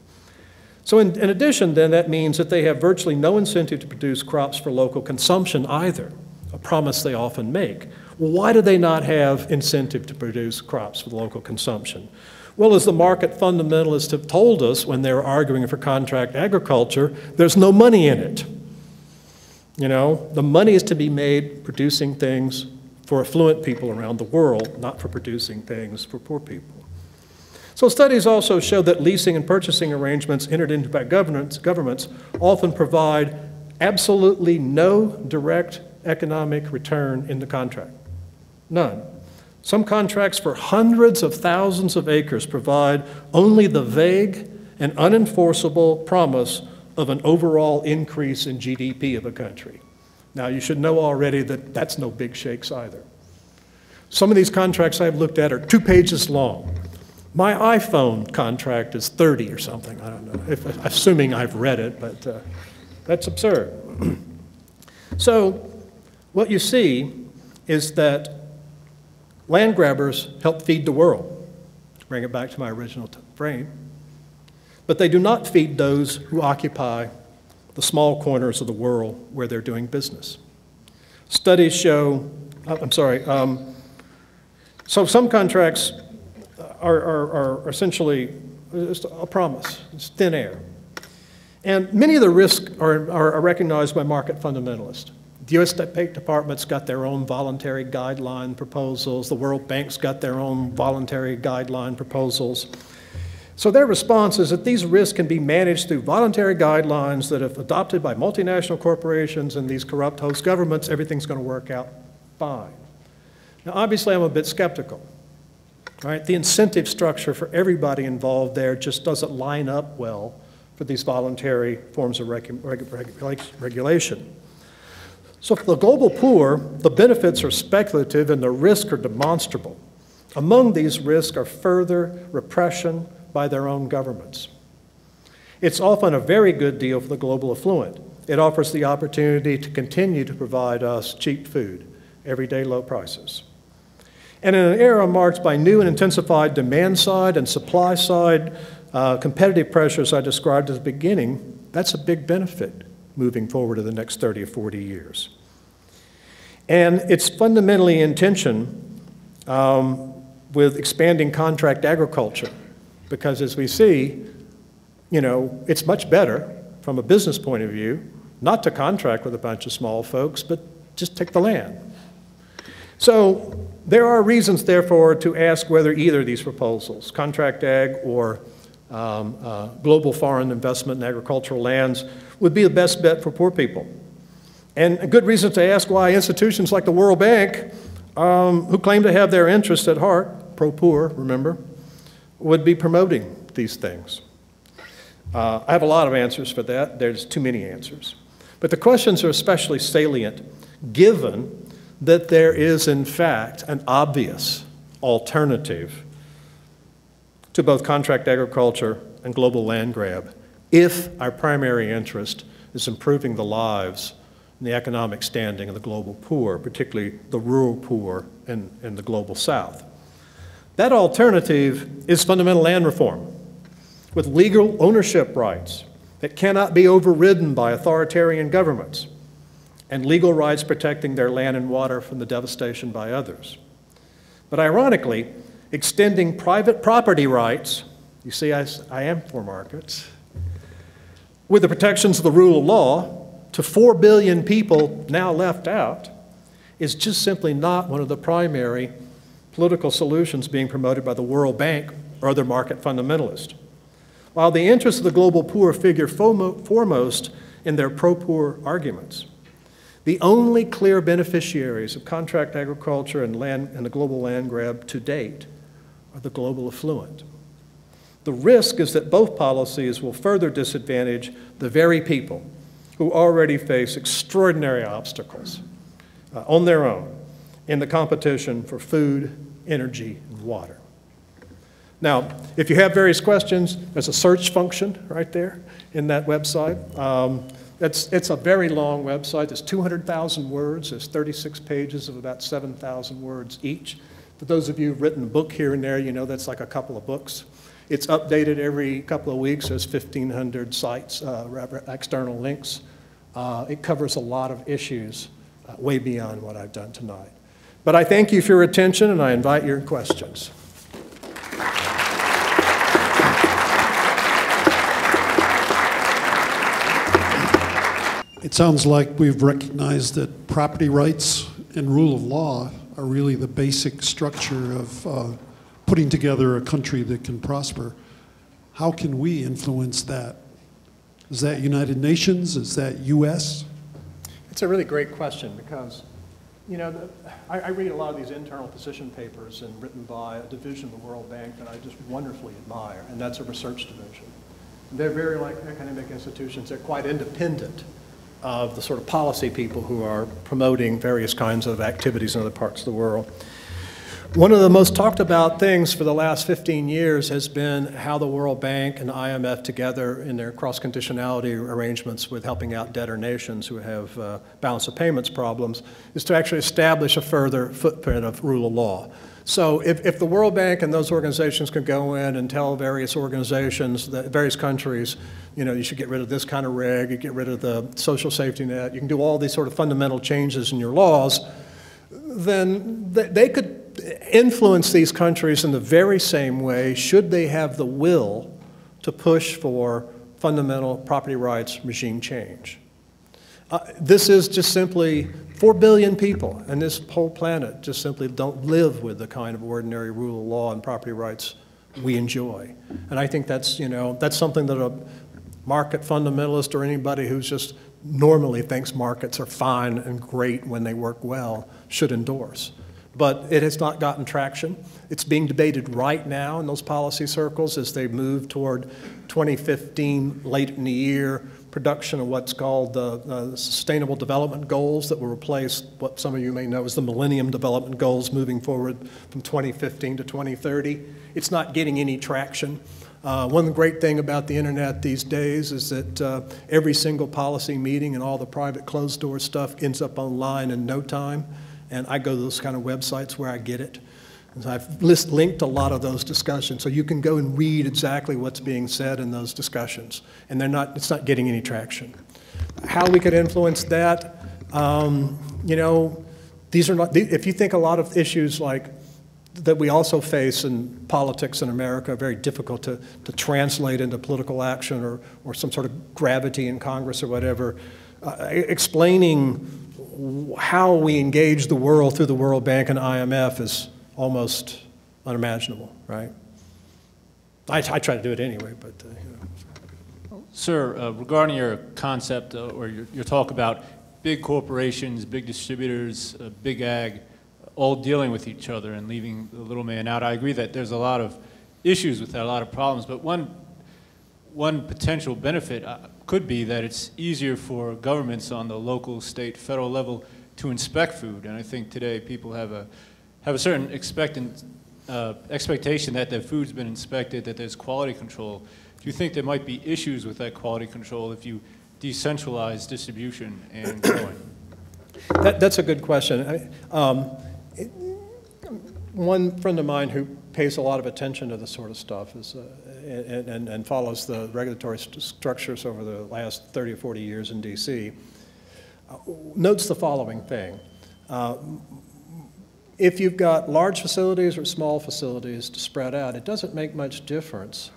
So in addition, then, that means that they have virtually no incentive to produce crops for local consumption either, a promise they often make. Well, why do they not have incentive to produce crops for local consumption? Well, as the market fundamentalists have told us when they were arguing for contract agriculture, there's no money in it. You know, the money is to be made producing things for affluent people around the world, not for producing things for poor people. So studies also show that leasing and purchasing arrangements entered into by governments often provide absolutely no direct economic return in the contract. None. Some contracts for hundreds of thousands of acres provide only the vague and unenforceable promise of an overall increase in GDP of a country. Now, you should know already that that's no big shakes either. Some of these contracts I've looked at are 2 pages long. My iPhone contract is 30 or something, I don't know, assuming I've read it, but that's absurd. So what you see is that land grabbers help feed the world, to bring it back to my original frame, but they do not feed those who occupy the small corners of the world where they're doing business. Studies show, so some contracts are essentially just a promise, it's thin air. And many of the risks are recognized by market fundamentalists. The U.S. State Department's got their own voluntary guideline proposals. The World Bank's got their own voluntary guideline proposals. So their response is that these risks can be managed through voluntary guidelines that, if adopted by multinational corporations and these corrupt host governments, everything's going to work out fine. Now, obviously, I'm a bit skeptical. Right? The incentive structure for everybody involved there just doesn't line up well for these voluntary forms of regulation. So for the global poor, the benefits are speculative and the risks are demonstrable. Among these risks are further repression by their own governments. It's often a very good deal for the global affluent. It offers the opportunity to continue to provide us cheap food, everyday low prices. And in an era marked by new and intensified demand-side and supply-side competitive pressures I described at the beginning, that's a big benefit moving forward to the next 30 or 40 years. And it's fundamentally in tension with expanding contract agriculture, because as we see, you know, it's much better from a business point of view not to contract with a bunch of small folks, but just take the land. So there are reasons, therefore, to ask whether either of these proposals, contract ag or global foreign investment in agricultural lands, would be the best bet for poor people. And a good reason to ask why institutions like the World Bank, who claim to have their interests at heart, pro-poor, remember, would be promoting these things. I have a lot of answers for that. There's too many answers. But the questions are especially salient given that there is, in fact, an obvious alternative to both contract agriculture and global land grab if our primary interest is improving the lives and the economic standing of the global poor, particularly the rural poor in the global South. That alternative is fundamental land reform with legal ownership rights that cannot be overridden by authoritarian governments. and legal rights protecting their land and water from the devastation by others. But ironically, extending private property rights, you see, I am for markets, with the protections of the rule of law to 4 billion people now left out, is just simply not one of the primary political solutions being promoted by the World Bank or other market fundamentalists. While the interests of the global poor figure foremost in their pro-poor arguments, the only clear beneficiaries of contract agriculture and the global land grab to date are the global affluent. The risk is that both policies will further disadvantage the very people who already face extraordinary obstacles on their own in the competition for food, energy, and water. Now, if you have various questions, there's a search function right there in that website. It's a very long website. It's 200,000 words. There's 36 pages of about 7,000 words each. For those of you who've written a book here and there, you know that's like a couple of books. It's updated every couple of weeks. There's 1,500 sites, external links. It covers a lot of issues way beyond what I've done tonight. But I thank you for your attention, and I invite your questions. It sounds like we've recognized that property rights and rule of law are really the basic structure of putting together a country that can prosper. How can we influence that? Is that United Nations? Is that US? It's a really great question because, you know, I read a lot of these internal position papers and written by a division of the World Bank that I just wonderfully admire, and that's a research division. They're very like academic institutions. They're quite independent of the sort of policy people who are promoting various kinds of activities in other parts of the world. One of the most talked about things for the last 15 years has been how the World Bank and IMF together in their cross-conditionality arrangements with helping out debtor nations who have balance of payments problems is to actually establish a further footprint of rule of law. So if the World Bank and those organizations can go in and tell various organizations, various countries, you know, you should get rid of this kind of reg, you get rid of the social safety net, you can do all these sort of fundamental changes in your laws, then they could influence these countries in the very same way should they have the will to push for fundamental property rights regime change. This is just simply 4 billion people, and this whole planet just simply don't live with the kind of ordinary rule of law and property rights we enjoy. And I think that's, you know, that's something that a market fundamentalist or anybody who's just normally thinks markets are fine and great when they work well should endorse. But it has not gotten traction. It's being debated right now in those policy circles as they move toward 2015, late in the year, production of what's called the Sustainable Development Goals that will replace what some of you may know as the Millennium Development Goals moving forward from 2015 to 2030. It's not getting any traction. One great thing about the internet these days is that every single policy meeting and all the private closed-door stuff ends up online in no time. And I go to those kind of websites where I get it. And so I've linked a lot of those discussions, so you can go and read exactly what's being said in those discussions. And it's not getting any traction. How we could influence that, you know, if you think a lot of issues like that we also face in politics in America are very difficult to translate into political action or some sort of gravity in Congress or whatever, explaining how we engage the world through the World Bank and IMF is almost unimaginable, right? I try to do it anyway, but you know. Sir, regarding your concept or your talk about big corporations, big distributors, big ag, all dealing with each other and leaving the little man out, I agree that there's a lot of issues with that, a lot of problems, but one potential benefit could be that it's easier for governments on the local, state, federal level to inspect food. And I think today people have a certain expectation that their food's been inspected, that there's quality control. Do you think there might be issues with that quality control if you decentralize distribution and growing? That's a good question. One friend of mine who pays a lot of attention to this sort of stuff is, and follows the regulatory structures over the last 30 or 40 years in DC, notes the following thing. If you've got large facilities or small facilities to spread out, it doesn't make much difference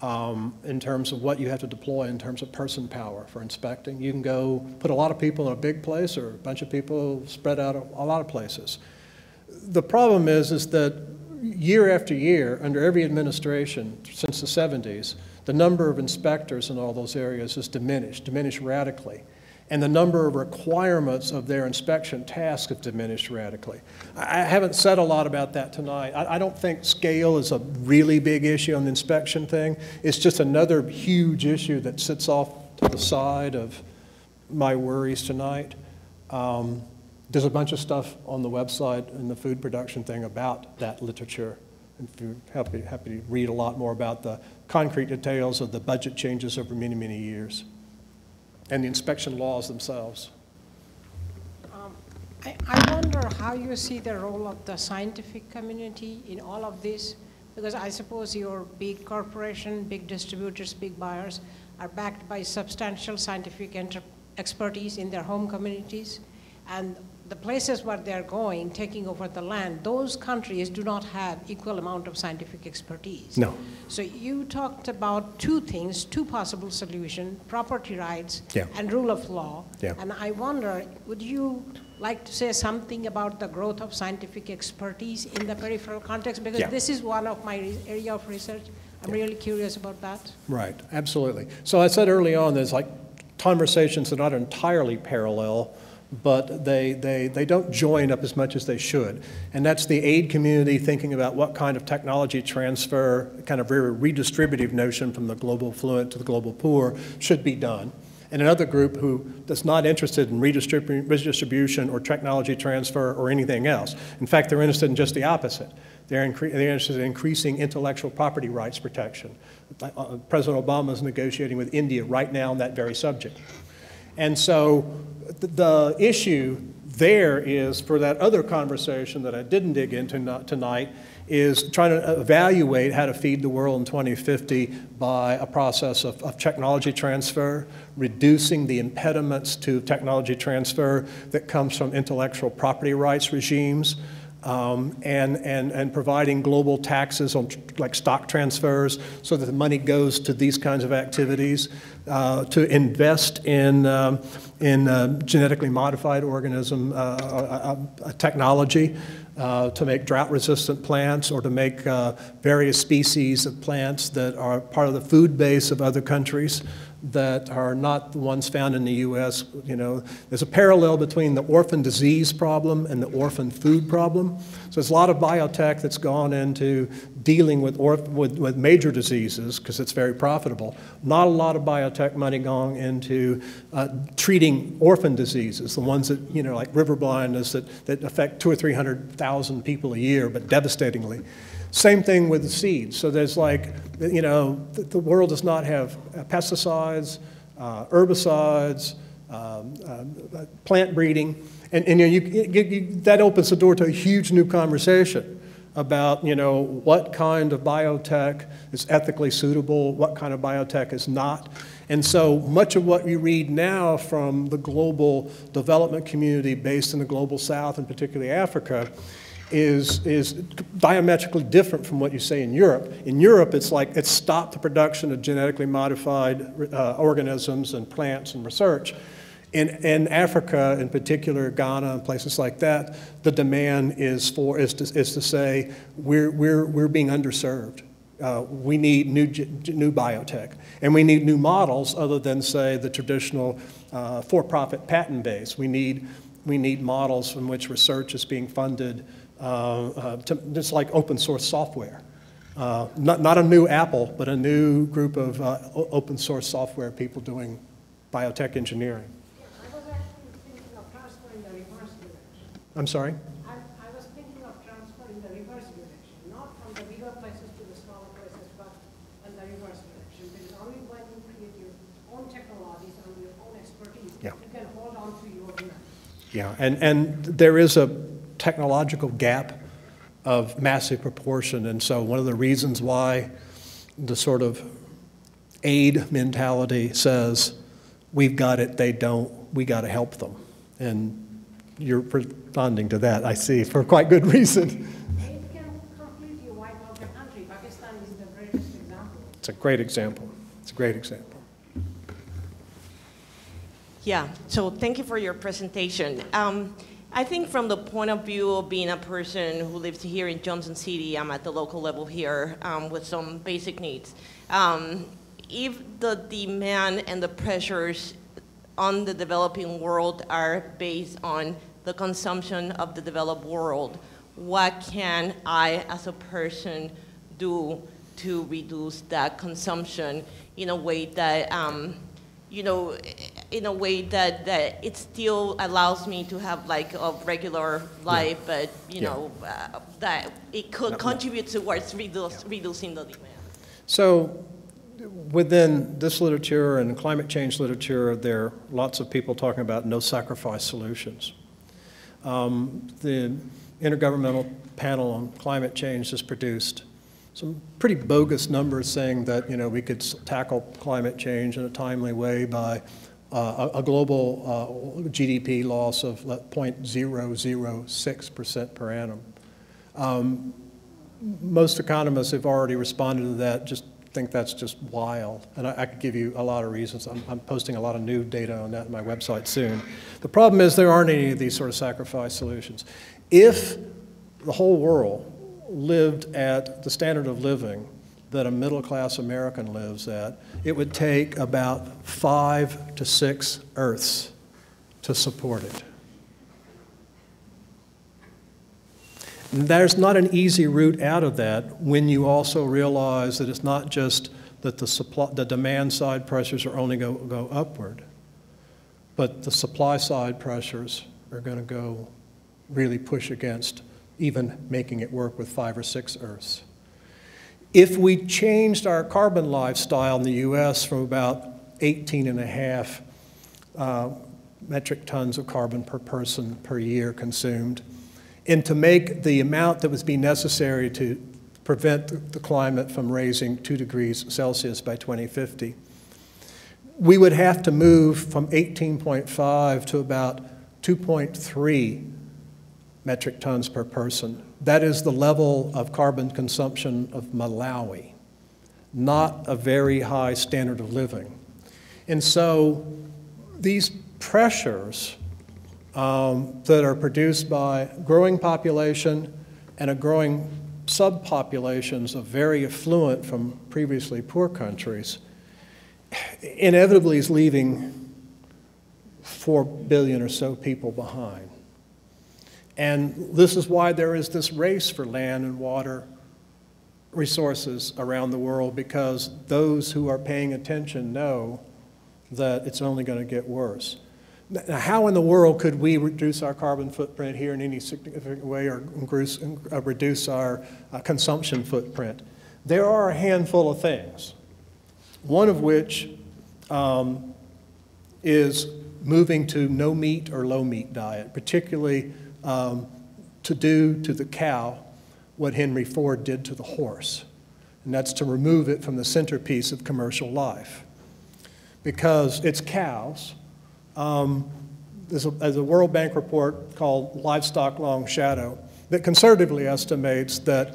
in terms of what you have to deploy in terms of person power for inspecting. You can go put a lot of people in a big place or a bunch of people spread out a lot of places. The problem is that year after year, under every administration since the 70s, the number of inspectors in all those areas has diminished radically. And the number of requirements of their inspection tasks have diminished radically. I haven't said a lot about that tonight. I don't think scale is a really big issue on the inspection thing. It's just another huge issue that sits off to the side of my worries tonight. There's a bunch of stuff on the website and the food production thing about that literature. If you're happy to read a lot more about the concrete details of the budget changes over many, many years, and the inspection laws themselves. I wonder how you see the role of the scientific community in all of this, because I suppose your big corporation, big distributors, big buyers are backed by substantial scientific expertise in their home communities, and the places where they're going, taking over the land, those countries do not have equal amount of scientific expertise. No. So you talked about two things, two possible solutions, property rights and rule of law. Yeah. And I wonder, would you like to say something about the growth of scientific expertise in the peripheral context? Because this is one of my area of research. I'm really curious about that. Right, absolutely. So I said early on, there's like conversations that are not entirely parallel, but they don't join up as much as they should. And that's the aid community thinking about what kind of technology transfer, kind of very redistributive notion from the global affluent to the global poor should be done. And another group who is not interested in redistribution or technology transfer or anything else. In fact, they're interested in just the opposite. They're interested in increasing intellectual property rights protection. President Obama is negotiating with India right now on that very subject. And so the issue there is, for that other conversation that I didn't dig into tonight, is trying to evaluate how to feed the world in 2050 by a process of technology transfer, reducing the impediments to technology transfer that comes from intellectual property rights regimes, and providing global taxes on like stock transfers so that the money goes to these kinds of activities, to invest in genetically modified organism technology, to make drought-resistant plants or to make various species of plants that are part of the food base of other countries that are not the ones found in the U.S. You know, there's a parallel between the orphan disease problem and the orphan food problem. So there's a lot of biotech that's gone into dealing with major diseases because it's very profitable. Not a lot of biotech money going into treating orphan diseases, the ones that, you know, like river blindness that affect 200,000 or 300,000 people a year, but devastatingly. Same thing with the seeds. So there's like, you know, the world does not have pesticides, herbicides, plant breeding, and you know, that opens the door to a huge new conversation about, you know, what kind of biotech is ethically suitable, what kind of biotech is not. And so much of what you read now from the global development community based in the global south, and particularly Africa, is diametrically different from what you say in Europe. In Europe, it's like it's stopped the production of genetically modified organisms and plants and research. In Africa, in particular, Ghana and places like that, the demand is to say we're being underserved. We need new biotech, and we need new models other than, say, the traditional for-profit patent base. We need models from which research is being funded. Just like open source software. Not a new Apple, but a new group of open source software people doing biotech engineering. I was actually thinking of transferring the reverse direction. I'm sorry? I was thinking of transferring the reverse direction, not from the bigger places to the smaller places, but in the reverse direction. Because only when you create your own technologies and your own expertise, you can hold on to your own. Yeah, and there is a technological gap of massive proportion, and so one of the reasons why the sort of aid mentality says we've got it, they don't, we got to help them. And you're responding to that, I see, for quite good reason. It can completely wipe out the country. Pakistan is the greatest example. It's a great example. It's a great example. Yeah, so thank you for your presentation. I think from the point of view of being a person who lives here in Johnson City, I'm at the local level here with some basic needs. If the demand and the pressures on the developing world are based on the consumption of the developed world, what can I as a person do to reduce that consumption in a way that you know, in a way that it still allows me to have like a regular life, but you know, that it could contribute towards reducing the demand. So within this literature and climate change literature, there are lots of people talking about no sacrifice solutions. The Intergovernmental Panel on Climate Change has produced some pretty bogus numbers saying that, you know, we could tackle climate change in a timely way by a global GDP loss of 0.006% per annum. Most economists have already responded to that, just think that's just wild. And I could give you a lot of reasons. I'm posting a lot of new data on that on my website soon. The problem is there aren't any of these sort of sacrifice solutions. If the whole world lived at the standard of living that a middle-class American lives at, it would take about 5 to 6 Earths to support it. And there's not an easy route out of that when you also realize that it's not just that the demand side pressures are only go upward, but the supply side pressures are going to go really push against even making it work with 5 or 6 Earths. If we changed our carbon lifestyle in the US from about 18.5 metric tons of carbon per person per year consumed, and to make the amount that would be necessary to prevent the climate from raising 2 degrees Celsius by 2050, we would have to move from 18.5 to about 2.3 metric tons per person. That is the level of carbon consumption of Malawi, not a very high standard of living. And so these pressures that are produced by growing population and a growing subpopulations of very affluent from previously poor countries inevitably is leaving 4 billion or so people behind. And this is why there is this race for land and water resources around the world, because those who are paying attention know that it's only going to get worse. Now, how in the world could we reduce our carbon footprint here in any significant way or reduce our consumption footprint? There are a handful of things, one of which is moving to no meat or low meat diet, particularly to do to the cow what Henry Ford did to the horse, and that's to remove it from the centerpiece of commercial life. Because it's cows. There's a World Bank report called Livestock Long Shadow that conservatively estimates that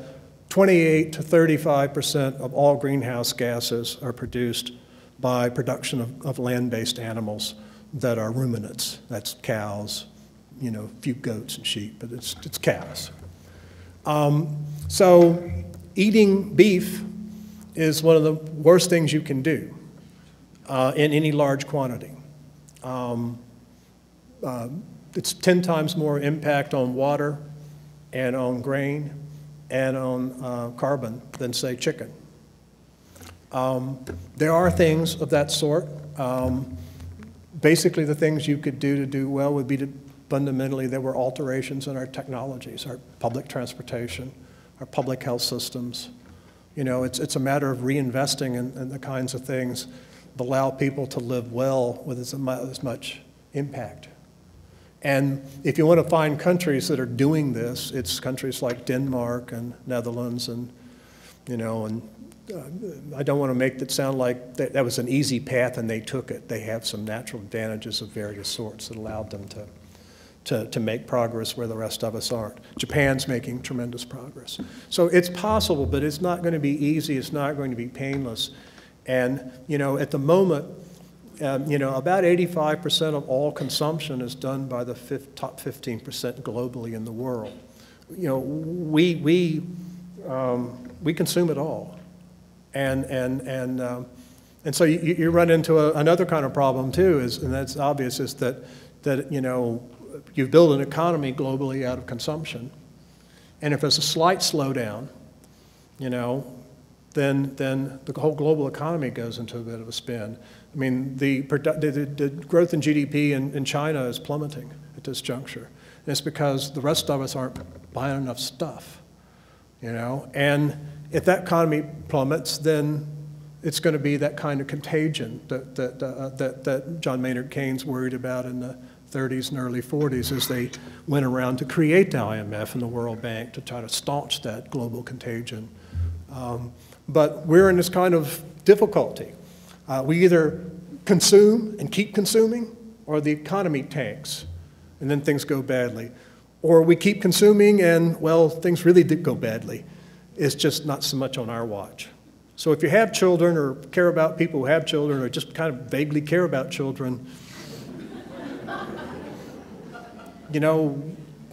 28 to 35% of all greenhouse gases are produced by production of land-based animals that are ruminants. That's cows, you know, a few goats and sheep, but it's cows. So eating beef is one of the worst things you can do in any large quantity. It's 10 times more impact on water and on grain and on carbon than, say, chicken. There are things of that sort. Basically, the things you could do to do well would be to fundamentally, there were alterations in our technologies, our public transportation, our public health systems. You know, it's a matter of reinvesting in the kinds of things that allow people to live well with as much impact. And if you want to find countries that are doing this, it's countries like Denmark and Netherlands and, you know, and I don't want to make it sound like that was an easy path and they took it. They have some natural advantages of various sorts that allowed them to make progress where the rest of us aren't. Japan's making tremendous progress. So it's possible, but it's not going to be easy. It's not going to be painless. And, you know, at the moment, you know, about 85% of all consumption is done by the top 15% globally in the world. You know, we consume it all. And so you run into another kind of problem too, and that's obvious, is that you know, you build an economy globally out of consumption, and if there's a slight slowdown, you know, then the whole global economy goes into a bit of a spin. I mean, the growth in GDP in China is plummeting at this juncture, and it's because the rest of us aren't buying enough stuff, you know, and if that economy plummets, then it's going to be that kind of contagion that John Maynard Keynes worried about in the 30s and early 40s as they went around to create the IMF and the World Bank to try to staunch that global contagion. But we're in this kind of difficulty. We either consume and keep consuming, or the economy tanks, and then things go badly. Or we keep consuming and, well, things really did go badly. It's just not so much on our watch. So if you have children or care about people who have children or just kind of vaguely care about children, you know,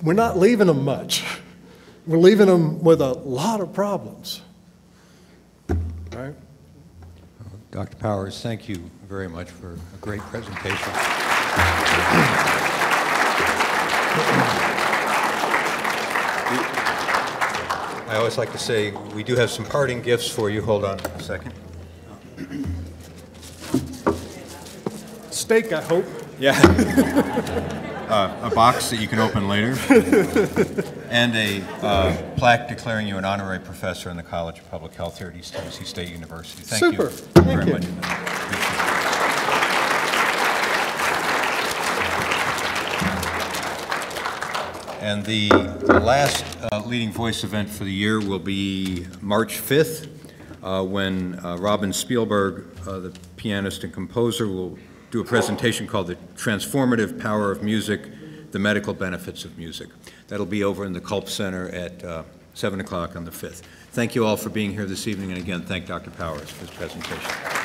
we're not leaving them much. We're leaving them with a lot of problems. Right? Dr. Powers, thank you very much for a great presentation. I always like to say we do have some parting gifts for you. Hold on a second. Steak, I hope. Yeah. A box that you can open later. And a plaque declaring you an honorary professor in the College of Public Health here at East Tennessee State University. Thank you very much. And the last Leading Voice event for the year will be March 5th, when Robin Spielberg, the pianist and composer, will do a presentation called The Transformative Power of Music, The Medical Benefits of Music. That'll be over in the Culp Center at 7 o'clock on the 5th. Thank you all for being here this evening, and again, thank Dr. Powers for his presentation.